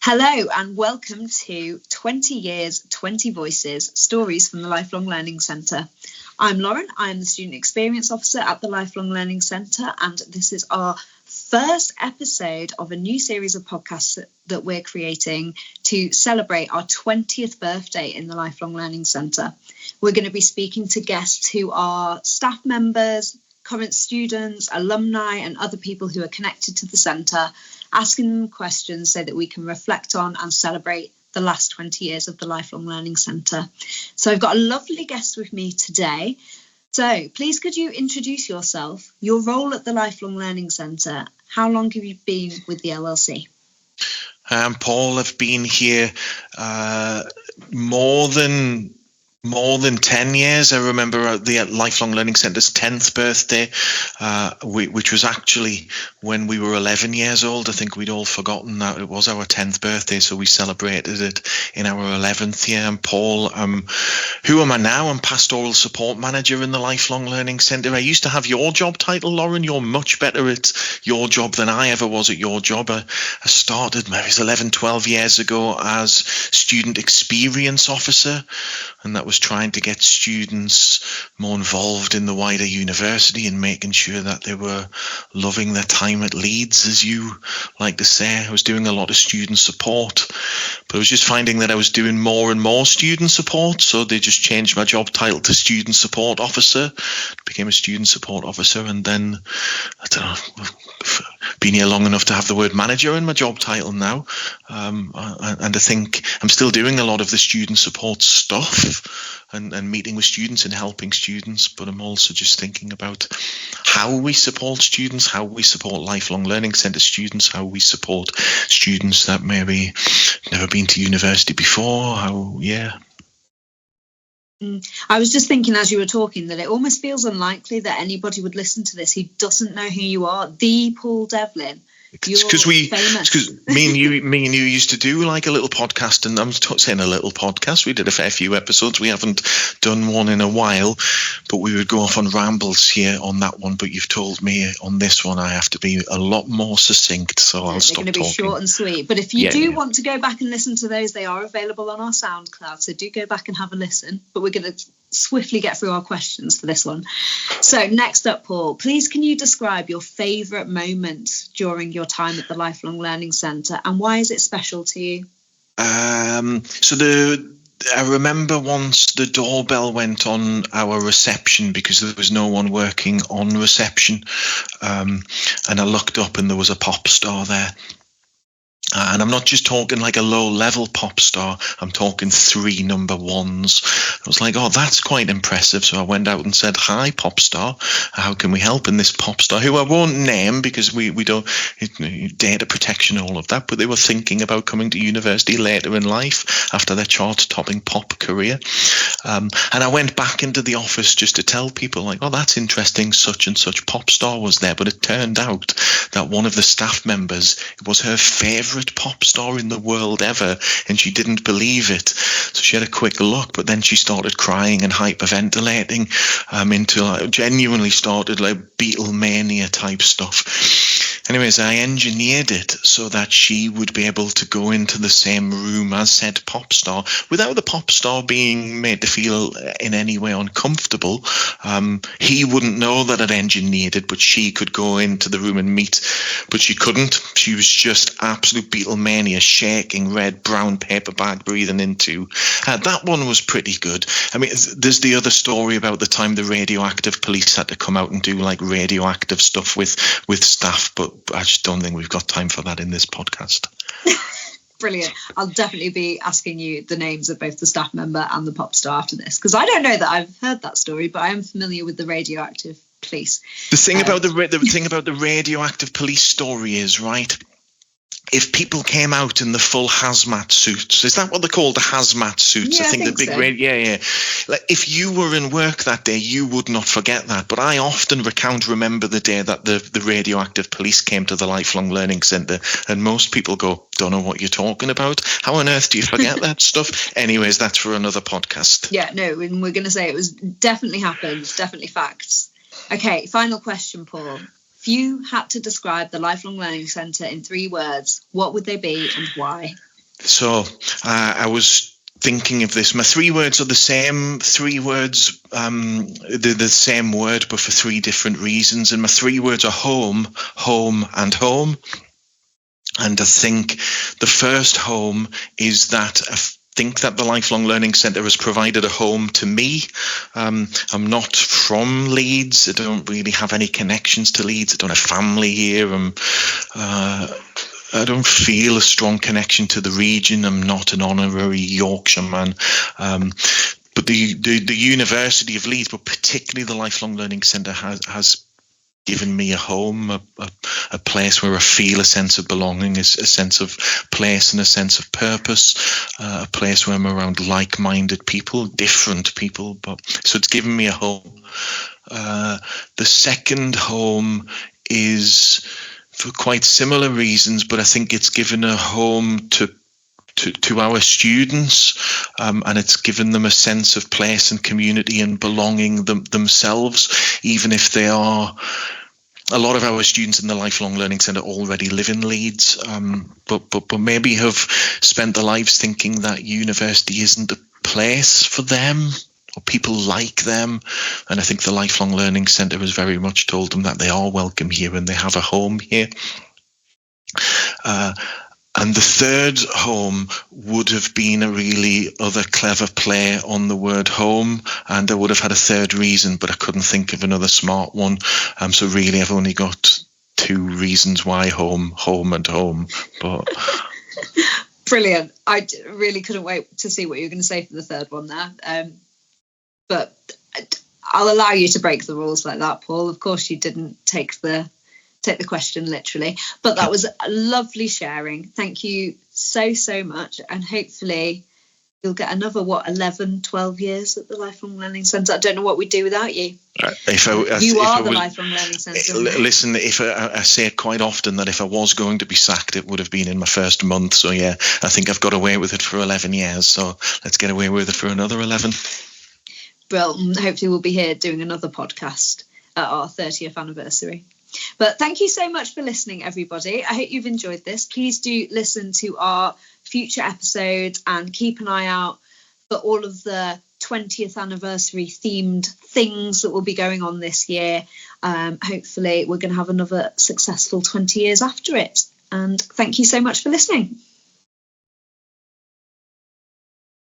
Hello and welcome to 20 Years, 20 Voices, Stories from the Lifelong Learning Centre. I'm Lauren, I'm the Student Experience Officer at the Lifelong Learning Centre, and this is our first episode of a new series of podcasts that we're creating to celebrate our 20th birthday in the Lifelong Learning Centre. We're going to be speaking to guests who are staff members, current students, alumni and other people who are connected to the centre, asking them questions so that we can reflect on and celebrate the last 20 years of the Lifelong Learning Centre. So I've got a lovely guest with me today. So please could you introduce yourself, your role at the Lifelong Learning Centre, how long have you been with the LLC? I'm Paul. I've been here more than 10 years. I remember the Lifelong Learning Centre's 10th birthday, which was actually when we were 11 years old. I think we'd all forgotten that it was our 10th birthday, so we celebrated it in our 11th year. I'm Paul. Who am I now? I'm Pastoral Support Manager in the Lifelong Learning Centre. I used to have your job title, Lauren. You're much better at your job than I ever was at your job. I started maybe 11, 12 years ago as Student Experience Officer, and that was trying to get students more involved in the wider university and making sure that they were loving their time at Leeds, as you like to say. I was doing a lot of student support, but I was just finding that I was doing more and more student support, so they just changed my job title to Student Support Officer. Became a Student Support Officer, and then, I don't know, been here long enough to have the word manager in my job title now, and I think I'm still doing a lot of the student support stuff and meeting with students and helping students, but I'm also just thinking about how we support students, how we support Lifelong Learning Centre students, how we support students that maybe never been to university before, I was just thinking as you were talking that it almost feels unlikely that anybody would listen to this who doesn't know who you are. The Paul Devlin. Because me and you used to do like a little podcast, and I'm saying a little podcast. We did a fair few episodes. We haven't done one in a while, but we would go off on rambles here on that one. But you've told me on this one I have to be a lot more succinct, so I'll stop talking. They're going to be short and sweet. But if you want to go back and listen to those, they are available on our SoundCloud. So do go back and have a listen. But we're going to swiftly get through our questions for this one. So next up, Paul, please can you describe your favourite moment during your time at the Lifelong Learning Centre, and why is it special to you? I remember once the doorbell went on our reception because there was no one working on reception, and I looked up and there was a pop star there. And I'm not just talking like a low-level pop star. I'm talking 3 number ones. I was like, oh, that's quite impressive. So I went out and said, hi, pop star. How can we help? And this pop star, who I won't name because we don't, data protection, all of that, but they were thinking about coming to university later in life after their chart-topping pop career. And I went back into the office just to tell people, like, oh, that's interesting, such and such pop star was there. But it turned out that one of the staff members, it was her favourite pop star in the world ever, and she didn't believe it. So she had a quick look, but then she started crying and hyperventilating into genuinely started like Beatlemania type stuff. Anyways, I engineered it so that she would be able to go into the same room as said pop star without the pop star being made to feel in any way uncomfortable. He wouldn't know that I'd engineered it, but she could go into the room and meet, but she couldn't. She was just absolute Beatlemania, shaking, red, brown paper bag breathing into. That one was pretty good. I mean, there's the other story about the time the radioactive police had to come out and do like radioactive stuff with staff, but I just don't think we've got time for that in this podcast. Brilliant. I'll definitely be asking you the names of both the staff member and the pop star after this, because I don't know that I've heard that story, but I am familiar with the radioactive police. The thing about the radioactive police story is, right, if people came out in the full hazmat suits, is that what they're called, the hazmat suits? Yeah, I think the big so. Like if you were in work that day, you would not forget that. But I often remember the day that the radioactive police came to the Lifelong Learning Centre, and most people go, don't know what you're talking about. How on earth do you forget that stuff? Anyways, that's for another podcast. Yeah, no, and we're going to say it was definitely happened, definitely facts. Okay, final question, Paul. If you had to describe the Lifelong Learning Centre in 3 words, what would they be and why? So I was thinking of this. My 3 words are the same 3 words, they're the same word, but for 3 different reasons. And my 3 words are home, home, and home. And I think the first home is that I think that the Lifelong Learning Centre has provided a home to me. I'm not from Leeds. I don't really have any connections to Leeds. I don't have family here. I don't feel a strong connection to the region. I'm not an honorary Yorkshireman. But the University of Leeds, but particularly the Lifelong Learning Centre, has given me a home, a place where I feel a sense of belonging, a sense of place and a sense of purpose, a place where I'm around like-minded people, different people. So it's given me a home. The second home is for quite similar reasons, but I think it's given a home to our students, and it's given them a sense of place and community and belonging themselves, even if they are. A lot of our students in the Lifelong Learning Centre already live in Leeds, but maybe have spent their lives thinking that university isn't a place for them or people like them. And I think the Lifelong Learning Centre has very much told them that they are welcome here and they have a home here. And the third home would have been a really other clever play on the word home, and I would have had a third reason, but I couldn't think of another smart one. So really, I've only got 2 reasons why home, and home. But Brilliant. I really couldn't wait to see what you were going to say for the third one there. But I'll allow you to break the rules like that, Paul. Of course, you didn't take the question literally, but that was a lovely sharing. Thank you so much, and hopefully you'll get another 11 12 years at the Lifelong Learning Centre. I don't know what we'd do without you. You are the Lifelong Learning Centre. Listen, if I say it quite often that if I was going to be sacked, it would have been in my first month. So yeah, I think I've got away with it for 11 years, so let's get away with it for another 11. Well, hopefully we'll be here doing another podcast at our 30th anniversary. But thank you so much for listening, everybody. I hope you've enjoyed this. Please do listen to our future episodes and keep an eye out for all of the 20th anniversary themed things that will be going on this year. Hopefully we're going to have another successful 20 years after it. And thank you so much for listening.